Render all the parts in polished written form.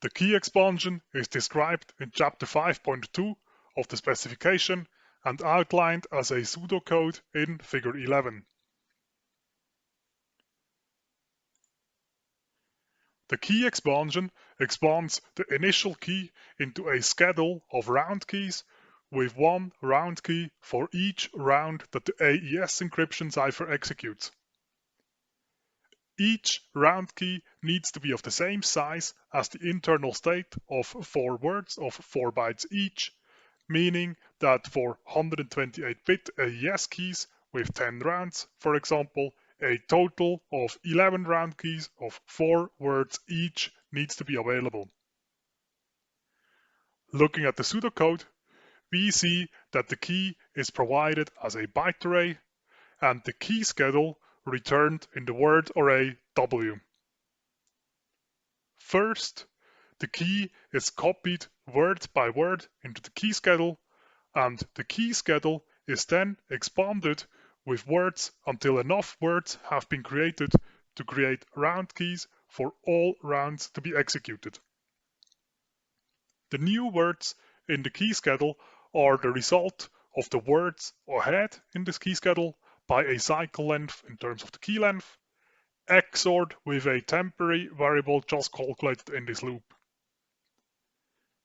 The key expansion is described in Chapter 5.2 of the specification and outlined as a pseudocode in Figure 11. The key expansion expands the initial key into a schedule of round keys with one round key for each round that the AES encryption cipher executes. Each round key needs to be of the same size as the internal state of 4 words of 4 bytes each, meaning that for 128-bit AES keys with 10 rounds, for example, a total of 11 round keys of 4 words each needs to be available. Looking at the pseudocode, we see that the key is provided as a byte array and the key schedule returned in the word array W. First, the key is copied word by word into the key schedule, and the key schedule is then expanded with words until enough words have been created to create round keys for all rounds to be executed. The new words in the key schedule are the result of the words ahead in this key schedule by a cycle length in terms of the key length, XORed with a temporary variable just calculated in this loop.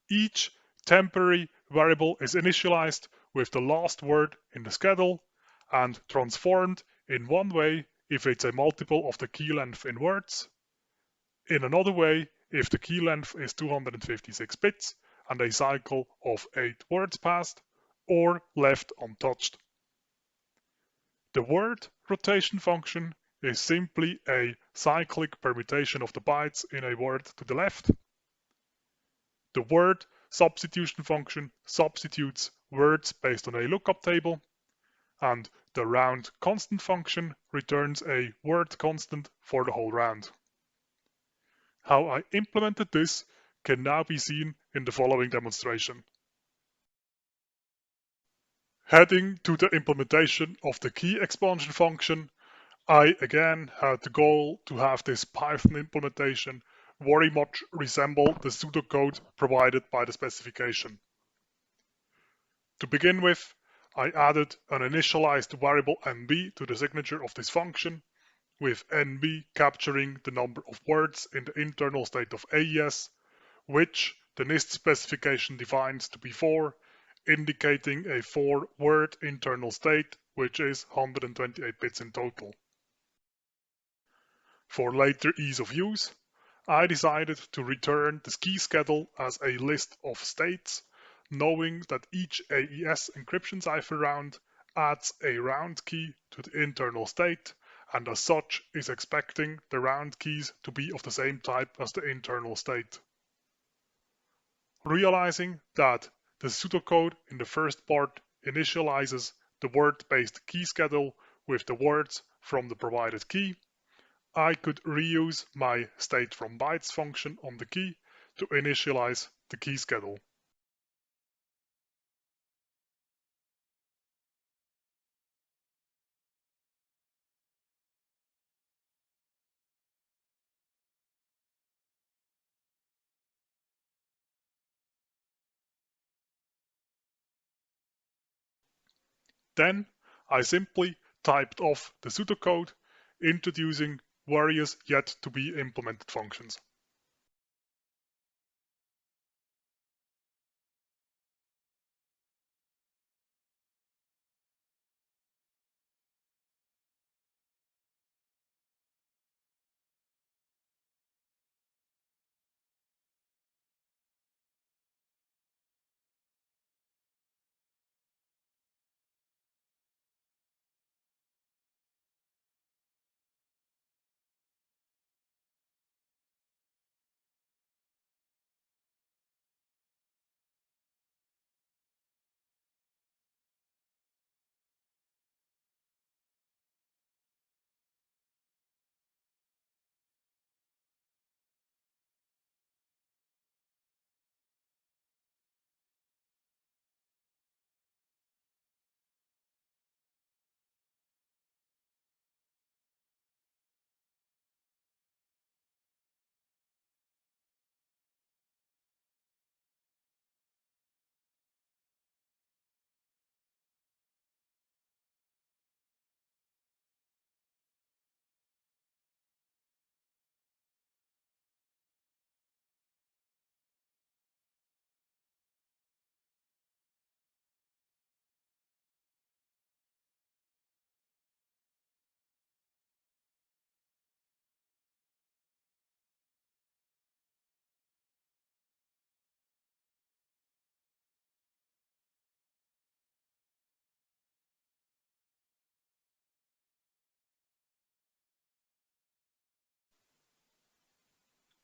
Each temporary variable is initialized with the last word in the schedule and transformed in one way if it's a multiple of the key length in words, in another way if the key length is 256 bits and a cycle of 8 words passed, or left untouched. The word rotation function is simply a cyclic permutation of the bytes in a word to the left. The word substitution function substitutes words based on a lookup table, and the round constant function returns a word constant for the whole round. How I implemented this can now be seen in the following demonstration. Heading to the implementation of the key expansion function, I again had the goal to have this Python implementation very much resemble the pseudocode provided by the specification. To begin with, I added an initialized variable nb to the signature of this function, with nb capturing the number of words in the internal state of AES, which the NIST specification defines to be 4, indicating a 4-word internal state, which is 128 bits in total. For later ease of use, I decided to return the key schedule as a list of states, knowing that each AES encryption cipher round adds a round key to the internal state, and as such is expecting the round keys to be of the same type as the internal state. Realizing that the pseudocode in the first part initializes the word-based key schedule with the words from the provided key, I could reuse my state_from_bytes function on the key to initialize the key schedule. Then I simply typed off the pseudocode, introducing various yet to be implemented functions.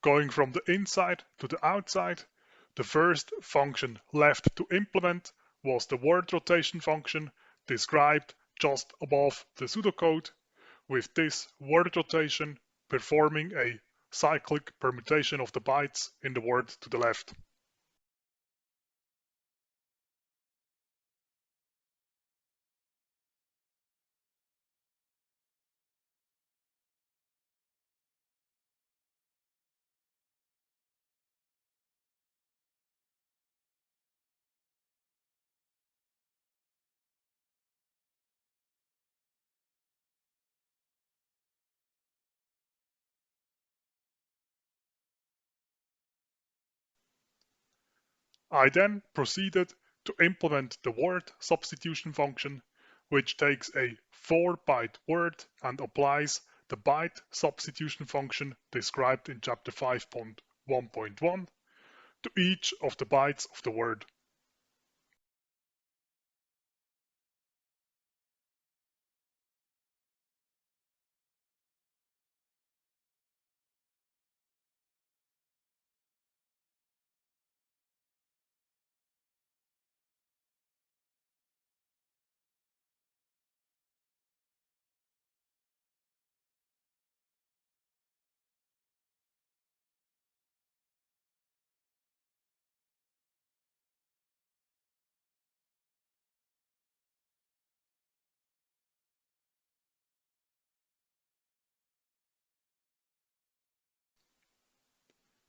Going from the inside to the outside, the first function left to implement was the word rotation function described just above the pseudocode, with this word rotation performing a cyclic permutation of the bytes in the word to the left. I then proceeded to implement the word substitution function, which takes a 4-byte word and applies the byte substitution function described in chapter 5.1.1 to each of the bytes of the word.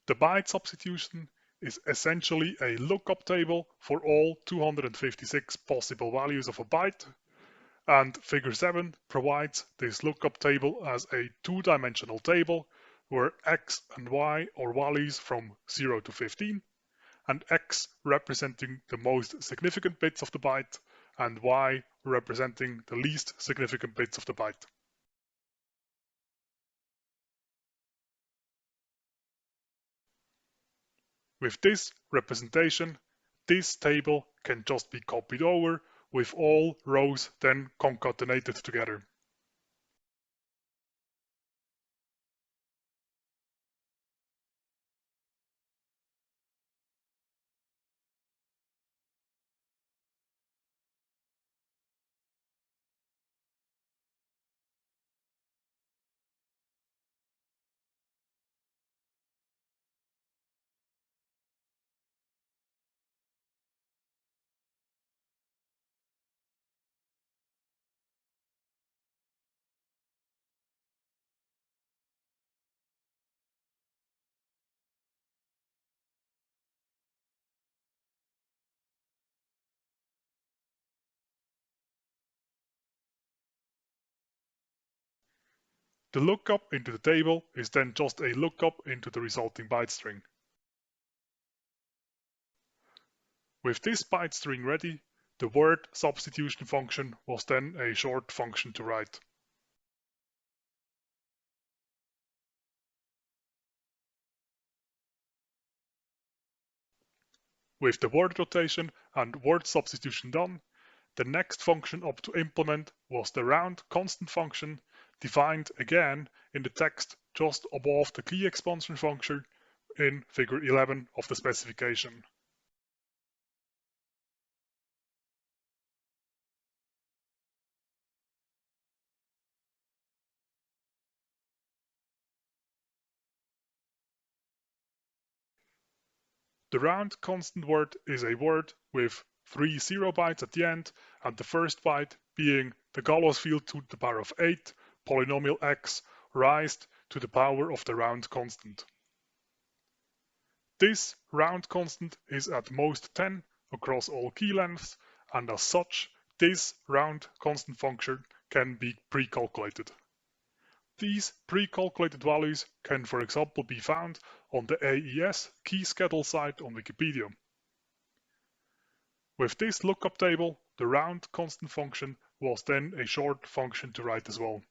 The byte substitution is essentially a lookup table for all 256 possible values of a byte, and Figure 7 provides this lookup table as a two-dimensional table where x and y are values from 0 to 15, and x representing the most significant bits of the byte, and y representing the least significant bits of the byte. With this representation, this table can just be copied over, with all rows then concatenated together. The lookup into the table is then just a lookup into the resulting byte string. With this byte string ready, the word substitution function was then a short function to write. With the word rotation and word substitution done, the next function up to implement was the round constant function, defined again in the text just above the Key-Expansion function in figure 11 of the specification. The round constant word is a word with 3 0 bytes at the end, and the first byte being the gallows field to the power of 8 polynomial x raised to the power of the round constant. This round constant is at most 10 across all key lengths, and as such, this round constant function can be pre-calculated. These pre-calculated values can, for example, be found on the AES key schedule site on Wikipedia. With this lookup table, the round constant function was then a short function to write as well.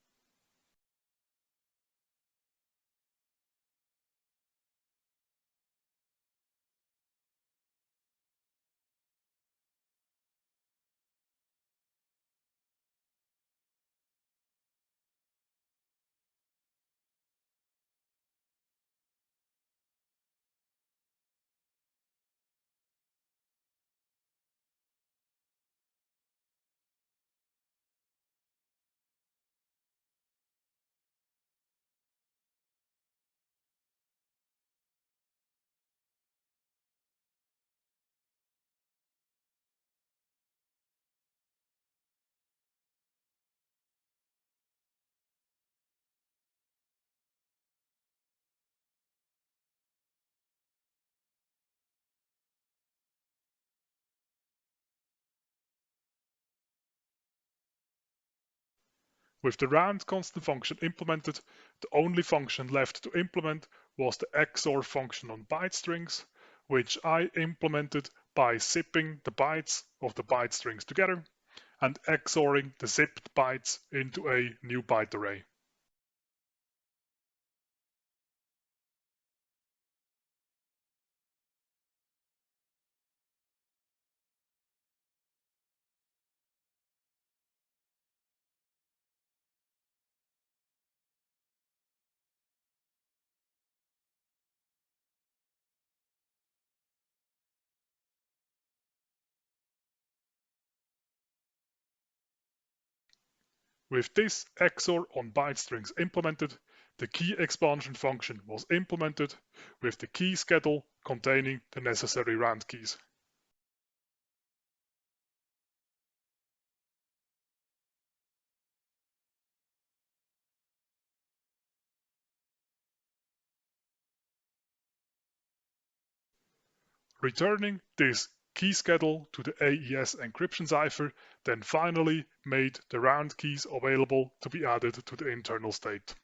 With the round constant function implemented, the only function left to implement was the XOR function on byte strings, which I implemented by zipping the bytes of the byte strings together and XORing the zipped bytes into a new byte array. With this XOR on byte strings implemented, the key expansion function was implemented with the key schedule containing the necessary round keys. Returning this key schedule to the AES encryption cipher then finally made the round keys available to be added to the internal state.